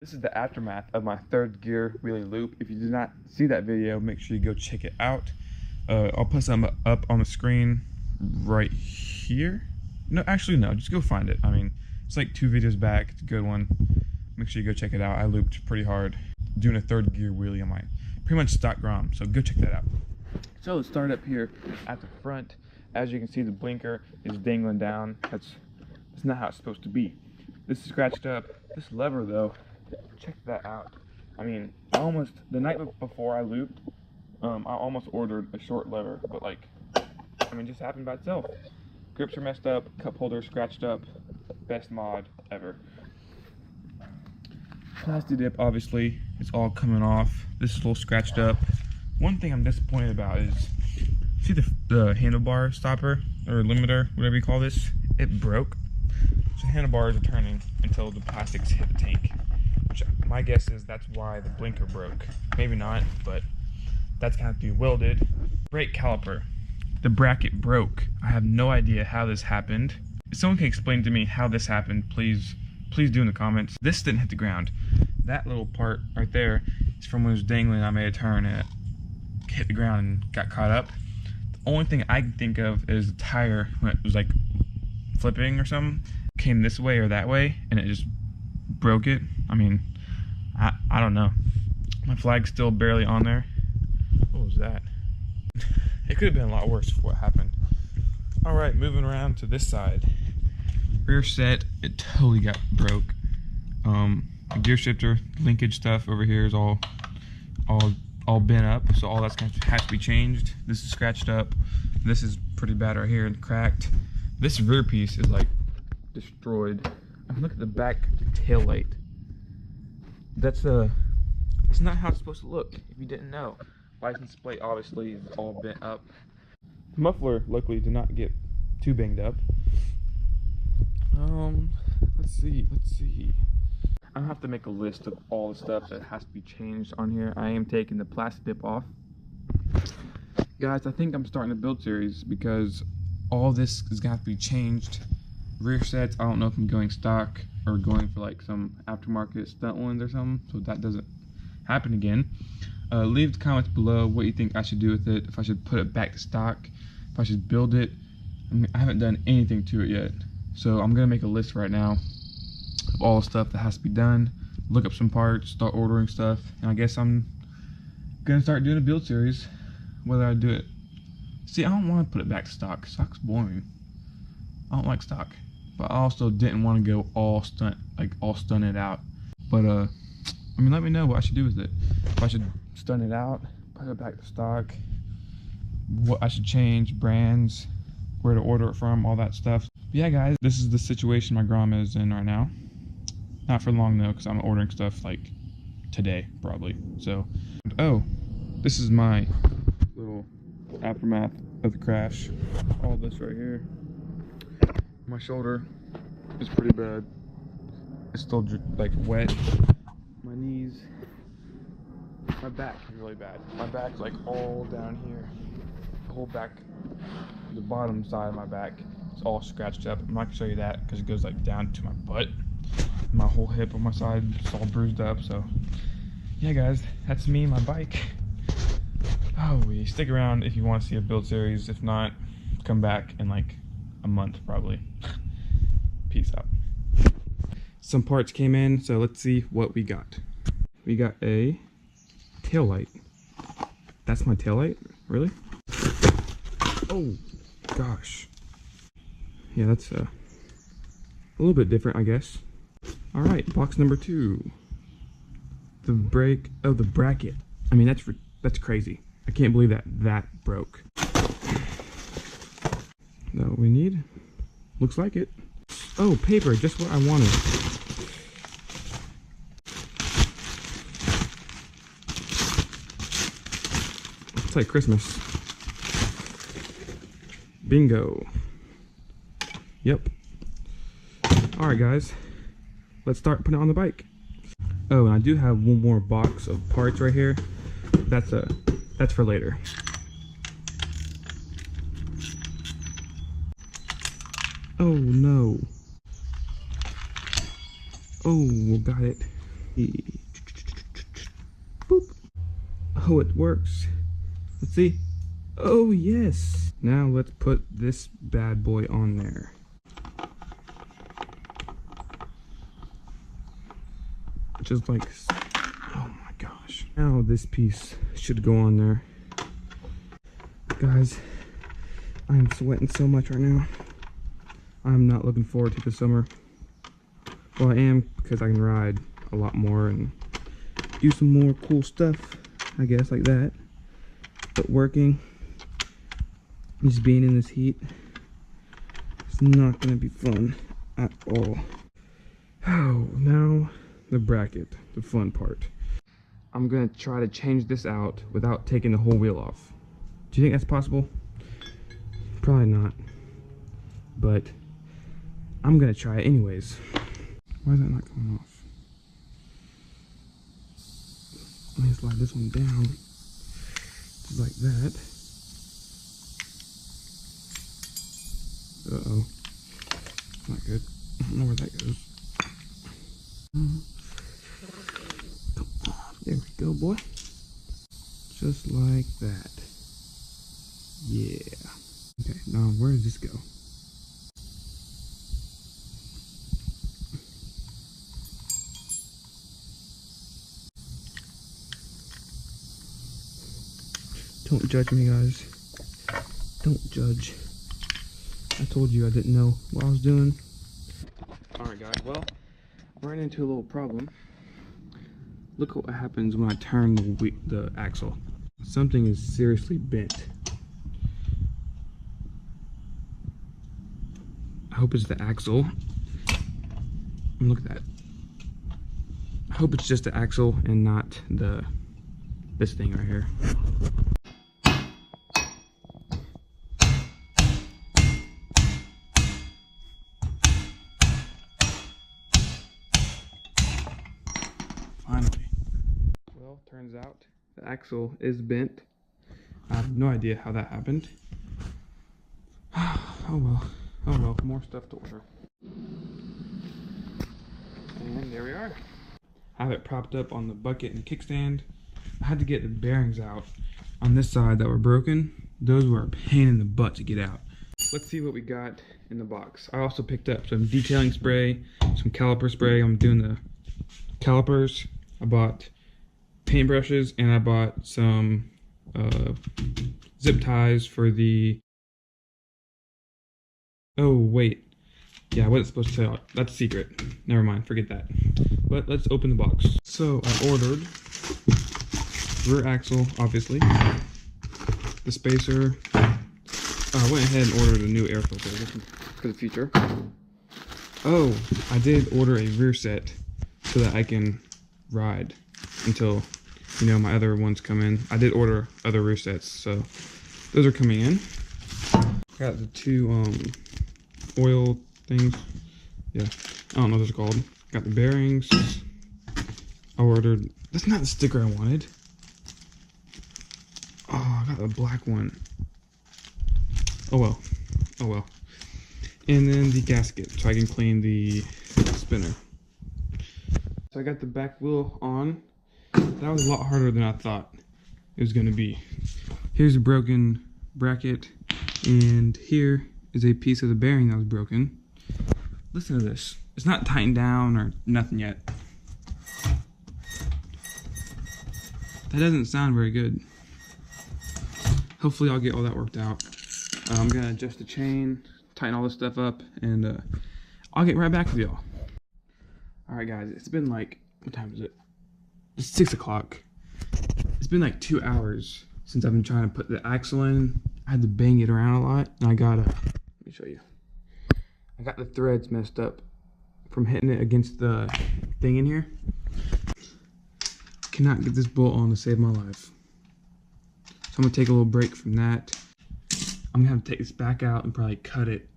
This is the aftermath of my third gear wheelie loop. If you did not see that video, make sure you go check it out. I'll put some up on the screen right here. No, actually no, just go find it. I mean, it's like 2 videos back. It's a good one. Make sure you go check it out. I looped pretty hard doing a third gear wheelie on my pretty much stock Grom, so go check that out. So let's start up here at the front. As you can see, the blinker is dangling down. That's not how it's supposed to be. This is scratched up. This lever though, check that out. I mean, the night before I looped, I almost ordered a short lever, but like, I mean, just happened by itself. Grips are messed up, cup holder scratched up. Best mod ever. Plastic dip, obviously, it's all coming off. This is a little scratched up. One thing I'm disappointed about is, see the handlebar stopper or limiter, whatever you call this? It broke. So handlebars are turning until the plastics hit the tank. Which my guess is that's why the blinker broke. Maybe not, but that's gonna have to be welded. Brake caliper. The bracket broke. I have no idea how this happened. If someone can explain to me how this happened, please do in the comments. This didn't hit the ground. That little part right there is from when it was dangling. I made a turn and it hit the ground and got caught up. The only thing I can think of is the tire, when it was like flipping or something, came this way or that way and it just broke it. I mean, I don't know. My flag's still barely on there. What was that? It could have been a lot worse for what happened. Alright, moving around to this side. Rear set, it totally got broke. The gear shifter, linkage stuff over here is all bent up, so all that's gonna have to be changed. This is scratched up. This is pretty bad right here and cracked. This rear piece is like destroyed. I mean, look at the back tail light. It's not how it's supposed to look, if you didn't know. License plate obviously is all bent up. The muffler luckily did not get too banged up. Let's see. I have to make a list of all the stuff that has to be changed on here. I am taking the plastic dip off. Guys, I think I'm starting a build series because all this is gonna have to be changed. Rear sets, I don't know if I'm going stock or going for like some aftermarket stunt ones or something, so that doesn't happen again. Leave the comments below what you think I should do with it, if I should put it back to stock, if I should build it. I haven't done anything to it yet, so I'm gonna make a list right now of all the stuff that has to be done, look up some parts, start ordering stuff, and I guess I'm gonna start doing a build series, whether I do it. See, I don't want to put it back to stock. Stock's boring. I don't like stock, but I also didn't want to go all stunted out. But I mean, let me know what I should do with it. If I should stun it out, put it back to stock, what I should change, brands, where to order it from, all that stuff. But yeah, guys, this is the situation my Grom is in right now. Not for long though, because I'm ordering stuff like today probably. So, oh, this is my little aftermath of the crash. All this right here. My shoulder is pretty bad. It's still like wet. My knees. My back is really bad. My back's like all down here. The whole back, the bottom side of my back, is all scratched up. I'm not gonna show you that because it goes like down to my butt. My whole hip on my side is all bruised up. So yeah, guys, that's me and my bike. Oh, stick around if you want to see a build series. If not, come back in like a month probably. Peace out. Some parts came in, so let's see what we got. We got a tail light. That's my tail light? Really? Oh gosh. Yeah, that's a little bit different, I guess. All right, box number 2. The brake. Oh, the bracket. I mean, that's crazy. I can't believe that broke. That what we need? Looks like it. Oh, paper, just what I wanted. It's like Christmas. Bingo. Yep. Alright, guys. Let's start putting it on the bike. Oh, and I do have one more box of parts right here. That's for later. Oh no. Oh, got it. Boop. Oh, it works. Let's see. Oh, yes. Now let's put this bad boy on there. Just like, oh my gosh. Now this piece should go on there. Guys, I am sweating so much right now. I'm not looking forward to the summer. Well, I am, because I can ride a lot more and do some more cool stuff, I guess, like that. But working, just being in this heat, it's not going to be fun at all. Oh, now the bracket, the fun part. I'm going to try to change this out without taking the whole wheel off. Do you think that's possible? Probably not. But I'm going to try it anyways. Why is that not coming off? Let me slide this one down. Just like that. Uh-oh. Not good. I don't know where that goes. Come on. There we go, boy. Just like that. Yeah. Okay, now where does this go? Don't judge me, guys. Don't judge. I told you I didn't know what I was doing. Alright guys, well, I ran into a little problem. Look what happens when I turn the axle. Something is seriously bent. I hope it's the axle. Look at that. I hope it's just the axle and not this thing right here. Finally. Well, turns out the axle is bent. I have no idea how that happened. Oh well. Oh well, more stuff to order. And there we are. I have it propped up on the bucket and kickstand. I had to get the bearings out on this side that were broken. Those were a pain in the butt to get out. Let's see what we got in the box. I also picked up some detailing spray, some caliper spray. I'm doing the calipers. I bought paintbrushes and I bought some zip ties for the... Oh wait, yeah, I wasn't supposed to tell you. That's a secret. Never mind, forget that. But let's open the box. So I ordered rear axle, obviously, the spacer. I went ahead and ordered a new air filter for the future. Oh, I did order a rear set so that I can ride until, you know, my other ones come in. I did order other rear sets, so those are coming in. Got the two oil things. Yeah, I don't know what those are called. Got the bearings. I ordered, that's not the sticker I wanted. Oh, I got the black one. Oh well. Oh well. And then the gasket so I can clean the spinner. So I got the back wheel on. That was a lot harder than I thought it was going to be. Here's a broken bracket, and here is a piece of the bearing that was broken. Listen to this. It's not tightened down or nothing yet. That doesn't sound very good. Hopefully I'll get all that worked out. I'm gonna adjust the chain, tighten all this stuff up, and I'll get right back with y'all. Alright guys, it's been like, what time is it? It's 6 o'clock. It's been like 2 hours since I've been trying to put the axle in. I had to bang it around a lot, and I got let me show you. I got the threads messed up from hitting it against the thing in here. Cannot get this bolt on to save my life. So I'm gonna take a little break from that. I'm gonna have to take this back out and probably cut it